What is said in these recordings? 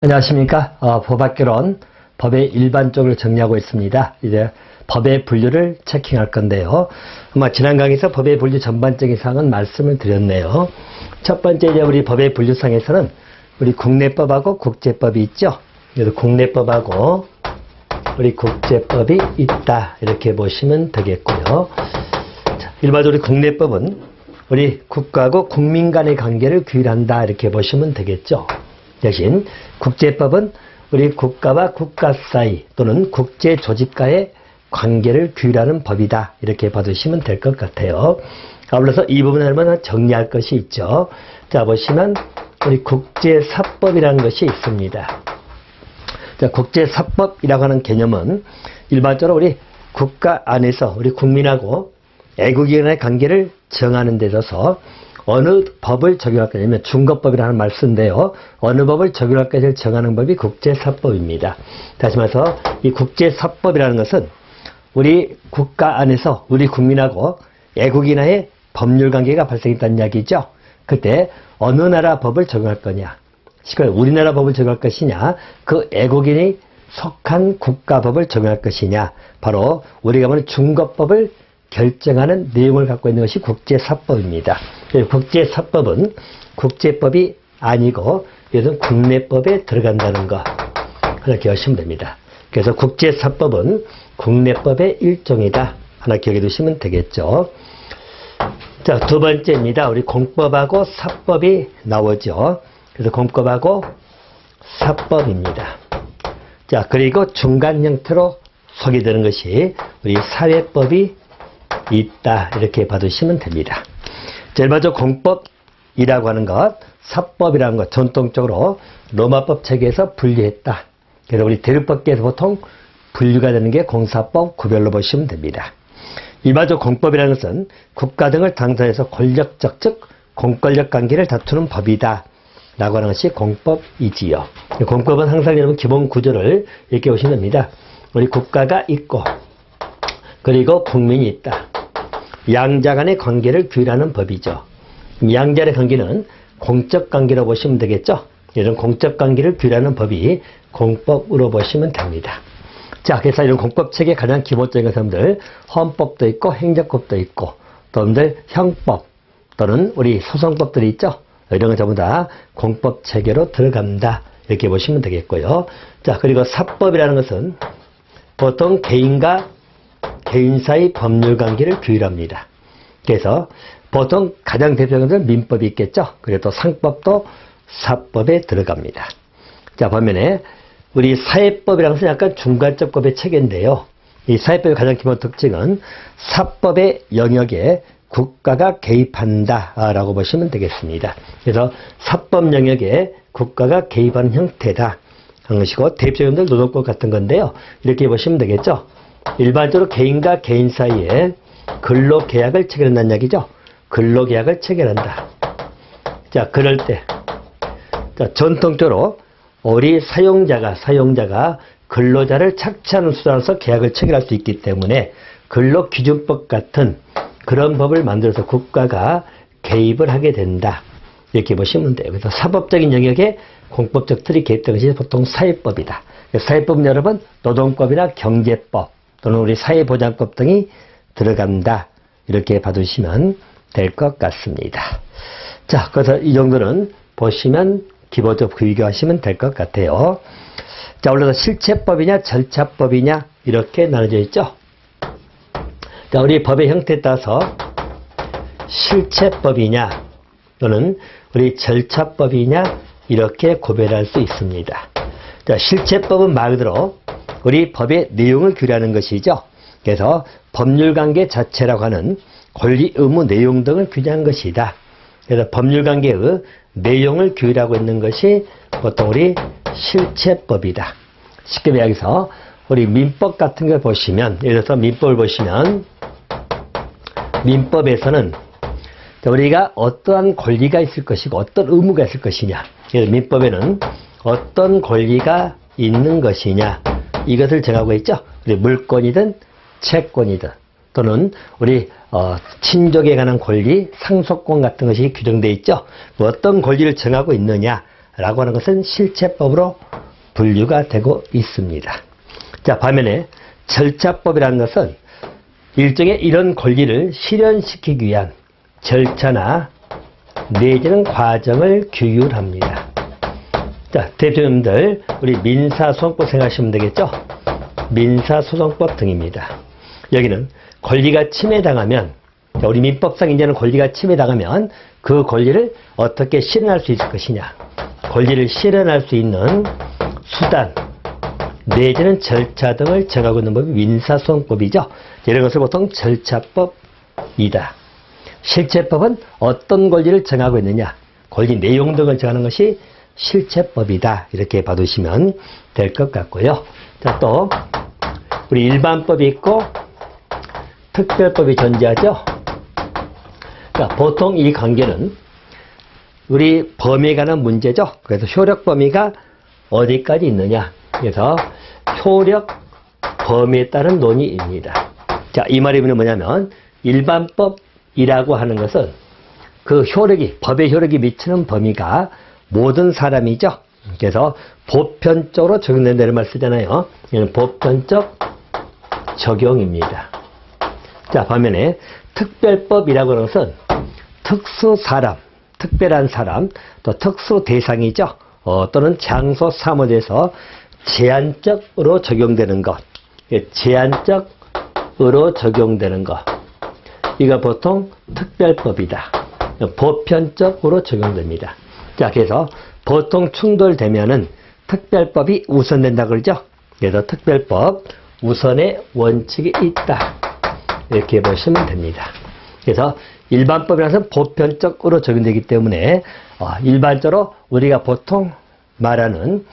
안녕하십니까. 법학개론 법의 일반적으로 정리하고 있습니다. 이제 법의 분류를 체킹할 건데요. 아마 지난 강의에서 법의 분류 전반적인 사항은 말씀을 드렸네요. 첫 번째 이제 우리 법의 분류상에서는 우리 국내법하고 국제법이 있죠. 그래서 국내법하고 우리 국제법이 있다 이렇게 보시면 되겠고요. 자, 일반적으로 국내법은 우리 국가하고 국민 간의 관계를 규율한다 이렇게 보시면 되겠죠. 대신 국제법은 우리 국가와 국가 사이 또는 국제 조직과의 관계를 규율하는 법이다 이렇게 봐주시면 될 것 같아요. 아울러서 이 부분을 한번 정리할 것이 있죠. 자, 보시면 우리 국제사법이라는 것이 있습니다. 자, 국제사법이라고 하는 개념은 일반적으로 우리 국가 안에서 우리 국민하고 애국인 간의 관계를 정하는 데 있어서 어느 법을 적용할 거냐면 중거법이라는 말 쓰는데요. 어느 법을 적용할 것을 정하는 법이 국제사법입니다. 다시 말해서 이 국제사법이라는 것은 우리 국가 안에서 우리 국민하고 애국인과의 법률관계가 발생했다는 이야기죠. 그때 어느 나라 법을 적용할 거냐, 우리나라 법을 적용할 것이냐, 그 애국인이 속한 국가법을 적용할 것이냐, 바로 우리가 말하는 중거법을 결정하는 내용을 갖고 있는 것이 국제사법입니다. 국제사법은 국제법이 아니고 이것은 국내법에 들어간다는 거 하나 기억하시면 됩니다. 그래서 국제사법은 국내법의 일종이다 하나 기억해 두시면 되겠죠. 자, 두 번째입니다. 우리 공법하고 사법이 나오죠. 그래서 공법하고 사법입니다. 자, 그리고 중간 형태로 소개되는 것이 우리 사회법이 있다 이렇게 봐두시면 됩니다. 제일 먼저 공법이라고 하는 것, 사법이라는 것 전통적으로 로마법 체계에서 분류했다. 그래서 우리 대륙법계에서 보통 분류가 되는 게 공사법 구별로 보시면 됩니다. 일반적으로 공법이라는 것은 국가 등을 당사해서 권력적 즉 공권력 관계를 다투는 법이다 라고 하는 것이 공법이지요. 공법은 항상 여러분 기본 구조를 이렇게 보시면 됩니다. 우리 국가가 있고 그리고 국민이 있다. 양자 간의 관계를 규율하는 법이죠. 양자 간의 관계는 공적 관계로 보시면 되겠죠. 이런 공적 관계를 규율하는 법이 공법으로 보시면 됩니다. 자, 그래서 이런 공법 체계 가장 기본적인 것들 헌법도 있고 행정법도 있고 또 형법 또는 우리 소송법들이 있죠. 이런 건 전부 다 공법 체계로 들어간다 이렇게 보시면 되겠고요. 자, 그리고 사법이라는 것은 보통 개인과 개인 사이 법률 관계를 규율합니다. 그래서 보통 가장 대표적인 것은 민법이 있겠죠. 그리고 또 상법도 사법에 들어갑니다. 자, 반면에 우리 사회법이라는 것은 약간 중간적 법의 체계인데요. 이 사회법의 가장 기본 특징은 사법의 영역에 국가가 개입한다라고 보시면 되겠습니다. 그래서 사법 영역에 국가가 개입하는 형태다 하는 것이고 대표적인 것은 노동법 같은 건데요. 이렇게 보시면 되겠죠. 일반적으로 개인과 개인 사이에 근로계약을 체결한다는 이야기죠. 근로계약을 체결한다. 자, 그럴 때 자, 전통적으로 우리 사용자가 근로자를 착취하는 수단으로서 계약을 체결할 수 있기 때문에 근로기준법 같은 그런 법을 만들어서 국가가 개입을 하게 된다. 이렇게 보시면 돼요. 그래서 사법적인 영역에 공법적 틀이 개입된 것이 보통 사회법이다. 사회법은 여러분 노동법이나 경제법 또는 우리 사회보장법 등이 들어간다. 이렇게 봐두시면 될 것 같습니다. 자, 그래서 이 정도는 보시면 기본적으로 비교하시면 될 것 같아요. 자, 올라서 실체법이냐 절차법이냐 이렇게 나눠져 있죠. 자, 우리 법의 형태에 따라서 실체법이냐 또는 우리 절차법이냐 이렇게 구별할 수 있습니다. 자, 실체법은 말 그대로 우리 법의 내용을 규율하는 것이죠. 그래서 법률관계 자체라고 하는 권리, 의무, 내용 등을 규정한 것이다. 그래서 법률관계의 내용을 규율하고 있는 것이 보통 우리 실체법이다. 쉽게 이야기해서 우리 민법 같은 걸 보시면, 예를 들어서 민법을 보시면 민법에서는 우리가 어떠한 권리가 있을 것이고 어떤 의무가 있을 것이냐, 그래서 민법에는 어떤 권리가 있는 것이냐 이것을 정하고 있죠. 우리 물권이든 채권이든 또는 우리 친족에 관한 권리, 상속권 같은 것이 규정되어 있죠. 어떤 권리를 정하고 있느냐 라고 하는 것은 실체법으로 분류가 되고 있습니다. 자, 반면에 절차법이라는 것은 일종의 이런 권리를 실현시키기 위한 절차나 내지는 과정을 규율합니다. 자, 대표님들 우리 민사소송법 생각하시면 되겠죠? 민사소송법 등입니다. 여기는 권리가 침해당하면, 우리 민법상 이제는 권리가 침해당하면 그 권리를 어떻게 실현할 수 있을 것이냐, 권리를 실현할 수 있는 수단 내지는 절차 등을 정하고 있는 법이 민사소송법이죠. 이런 것을 보통 절차법이다. 실체법은 어떤 권리를 정하고 있느냐, 권리 내용 등을 정하는 것이 실체법이다. 이렇게 봐두시면 될 것 같고요. 자, 또 우리 일반법이 있고 특별법이 존재하죠. 자, 보통 이 관계는 우리 범위에 관한 문제죠. 그래서 효력 범위가 어디까지 있느냐. 그래서 효력 범위에 따른 논의입니다. 자, 이 말이 뭐냐면 일반법이라고 하는 것은 그 효력이, 법의 효력이 미치는 범위가 모든 사람이죠. 그래서 보편적으로 적용된다는 말 쓰잖아요. 이는 보편적 적용입니다. 자, 반면에 특별법이라고 하는 것은 특수 사람, 특별한 사람, 또 특수 대상이죠. 또는 장소, 사무에서 제한적으로 적용되는 것, 제한적으로 적용되는 것, 이거 보통 특별법이다. 보편적으로 적용됩니다. 자, 그래서 보통 충돌되면은 특별법이 우선된다 그러죠. 그래서 특별법 우선의 원칙이 있다. 이렇게 보시면 됩니다. 그래서 일반법이라는 것은 보편적으로 적용되기 때문에 일반적으로 우리가 보통 말하는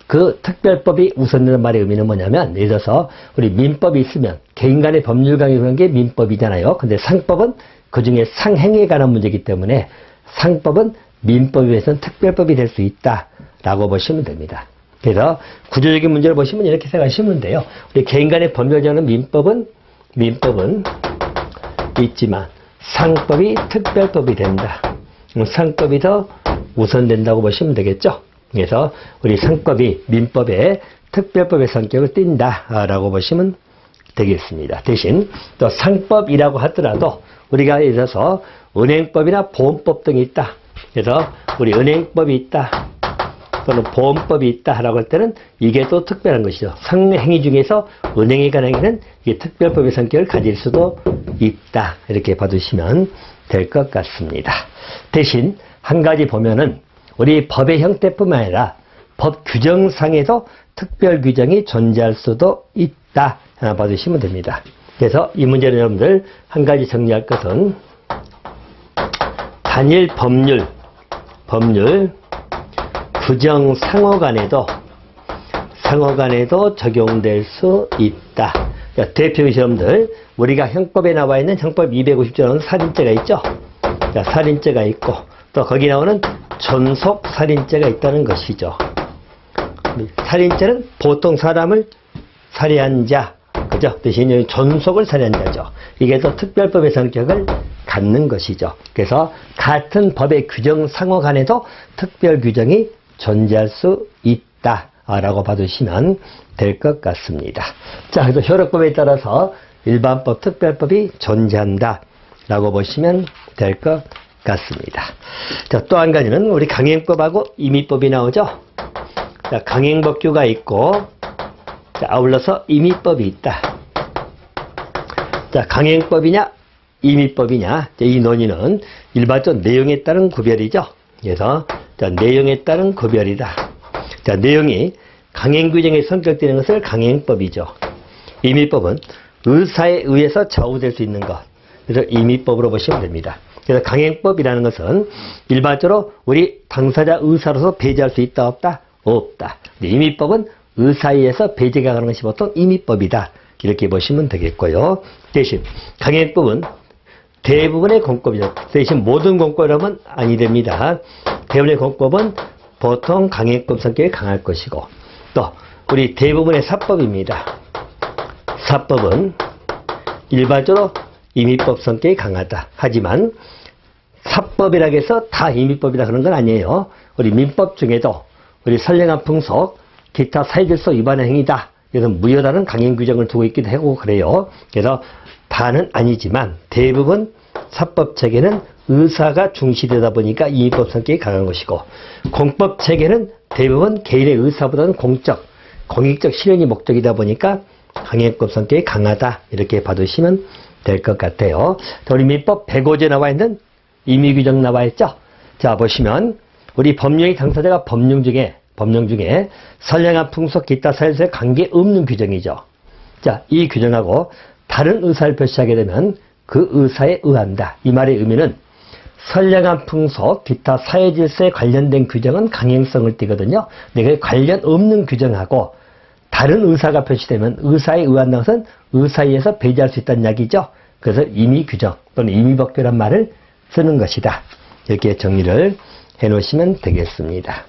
그 특별법이 우선되는 말의 의미는 뭐냐면, 예를 들어서 우리 민법이 있으면 개인 간의 법률 강요를 하는 게 민법이잖아요. 근데 상법은 그 중에 상행에 관한 문제이기 때문에 상법은 민법에 비해서는 특별법이 될 수 있다라고 보시면 됩니다. 그래서 구조적인 문제를 보시면 이렇게 생각하시면 돼요. 우리 개인 간의 법률 정하는 민법은 있지만 상법이 특별법이 된다. 상법이 더 우선된다고 보시면 되겠죠. 그래서 우리 상법이 민법의 특별법의 성격을 띈다라고 보시면 되겠습니다. 대신 또 상법이라고 하더라도 우리가 예를 들어서 은행법이나 보험법 등이 있다. 그래서 우리 은행법이 있다. 또는 보험법이 있다라고 할 때는 이게 또 특별한 것이죠. 상행위 중에서 은행에 관한 행위는 이게 특별법의 성격을 가질 수도 있다. 이렇게 봐두시면 될 것 같습니다. 대신 한 가지 보면은 우리 법의 형태뿐만 아니라 법 규정상에도 특별 규정이 존재할 수도 있다. 하나 봐두시면 됩니다. 그래서 이 문제는 여러분들 한 가지 정리할 것은 단일 법률 규정 상호 간에도 적용될 수 있다. 그러니까 대표적인 여러분들 우리가 형법에 나와 있는 형법 250조는 살인죄가 있죠. 자, 살인죄가 있고 또 거기 나오는 존속 살인죄가 있다는 것이죠. 살인죄는 보통 사람을 살해한 자, 그죠? 대신 존속을 살해한 자죠. 이게 또 특별법의 성격을 갖는 것이죠. 그래서 같은 법의 규정 상호 간에도 특별 규정이 존재할 수 있다라고 봐두시면 될 것 같습니다. 자, 그래서 효력법에 따라서 일반법, 특별법이 존재한다라고 보시면 될 것 같습니다. 자, 또 한 가지는 우리 강행법하고 임의법이 나오죠. 자, 강행법규가 있고, 자, 아울러서 임의법이 있다. 자, 강행법이냐, 임의법이냐, 이 논의는 일반적 내용에 따른 구별이죠. 그래서 자, 내용에 따른 구별이다. 자, 내용이 강행규정에 성격되는 것을 강행법이죠. 임의법은 의사에 의해서 좌우될 수 있는 것. 그래서 임의법으로 보시면 됩니다. 그래서 강행법이라는 것은 일반적으로 우리 당사자 의사로서 배제할 수 있다, 없다? 없다. 임의법은 의사에 의해서 배제가 가는 것이 보통 임의법이다. 이렇게 보시면 되겠고요. 대신 강행법은 대부분의 공법이죠. 대신 모든 공법이라면 아니 됩니다. 대부분의 공법은 보통 강행법 성격이 강할 것이고 또 우리 대부분의 사법입니다. 사법은 일반적으로 임의법 성격이 강하다. 하지만 사법이라고 해서 다 임의법이라 그런 건 아니에요. 우리 민법 중에도 우리 선량한 풍속, 기타 사회질서 위반의 행위다. 그래서 무효다는 강행 규정을 두고 있기도 하고 그래요. 그래서 다는 아니지만 대부분 사법 체계는 의사가 중시되다 보니까 임의법 성격이 강한 것이고, 공법 체계는 대부분 개인의 의사보다는 공익적 실현이 목적이다 보니까 강행법 성격이 강하다. 이렇게 봐두시면 될 것 같아요. 우리 민법 105조에 나와 있는 임의규정 나와 있죠. 자, 보시면 우리 법령의 당사자가 법령 중에 선량한 풍속, 기타 사회에서의 관계 없는 규정이죠. 자, 이 규정하고 다른 의사를 표시하게 되면 그 의사에 의한다. 이 말의 의미는 선량한 풍속, 기타 사회질서에 관련된 규정은 강행성을 띠거든요. 근데 관련 없는 규정하고 다른 의사가 표시되면 의사에 의한다는 것은 의사에 의해서 배제할 수 있다는 이야기죠. 그래서 임의규정 또는 임의법규란 말을 쓰는 것이다. 이렇게 정리를 해 놓으시면 되겠습니다.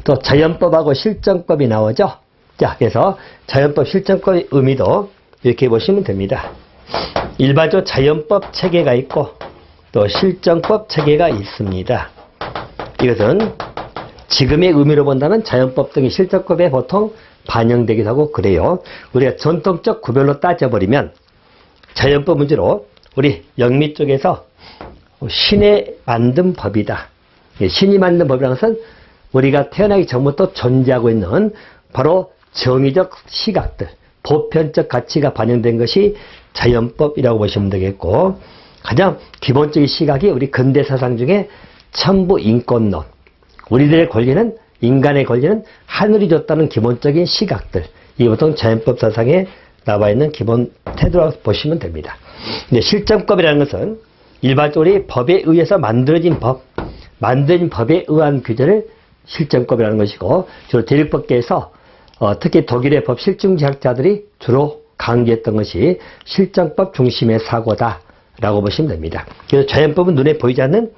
또 자연법하고 실정법이 나오죠. 자, 그래서 자연법, 실정법의 의미도 이렇게 보시면 됩니다. 일반적으로 자연법 체계가 있고 또 실정법 체계가 있습니다. 이것은 지금의 의미로 본다면 자연법 등의 실정법에 보통 반영되기도 하고 그래요. 우리가 전통적 구별로 따져버리면 자연법 문제로 우리 영미 쪽에서 신의 만든 법이다. 신이 만든 법이라는 것은 우리가 태어나기 전부터 존재하고 있는 바로 정의적 시각들, 보편적 가치가 반영된 것이 자연법이라고 보시면 되겠고, 가장 기본적인 시각이 우리 근대 사상 중에 천부인권론, 우리들의 권리는, 인간의 권리는 하늘이 줬다는 기본적인 시각들, 이게 보통 자연법 사상에 나와 있는 기본 태도라고 보시면 됩니다. 근데 실정법이라는 것은 일반적으로 법에 의해서 만들어진 법에 의한 규제를 실정법이라는 것이고, 주로 대륙법계에서 특히 독일의 법 실증지학자들이 주로 강조했던 것이 실정법 중심의 사고다라고 보시면 됩니다. 그래서 자연법은 눈에 보이지 않는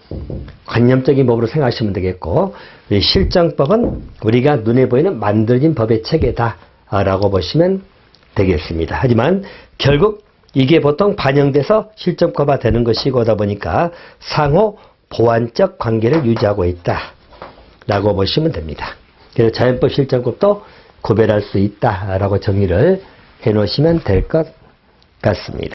관념적인 법으로 생각하시면 되겠고, 실정법은 우리가 눈에 보이는 만들어진 법의 체계다라고 보시면 되겠습니다. 하지만 결국 이게 보통 반영돼서 실정법화 되는 것이고, 하다 보니까 상호 보완적 관계를 유지하고 있다라고 보시면 됩니다. 그래서 자연법, 실정법도 구별할 수 있다라고 정의를 해 놓으시면 될 것 같습니다.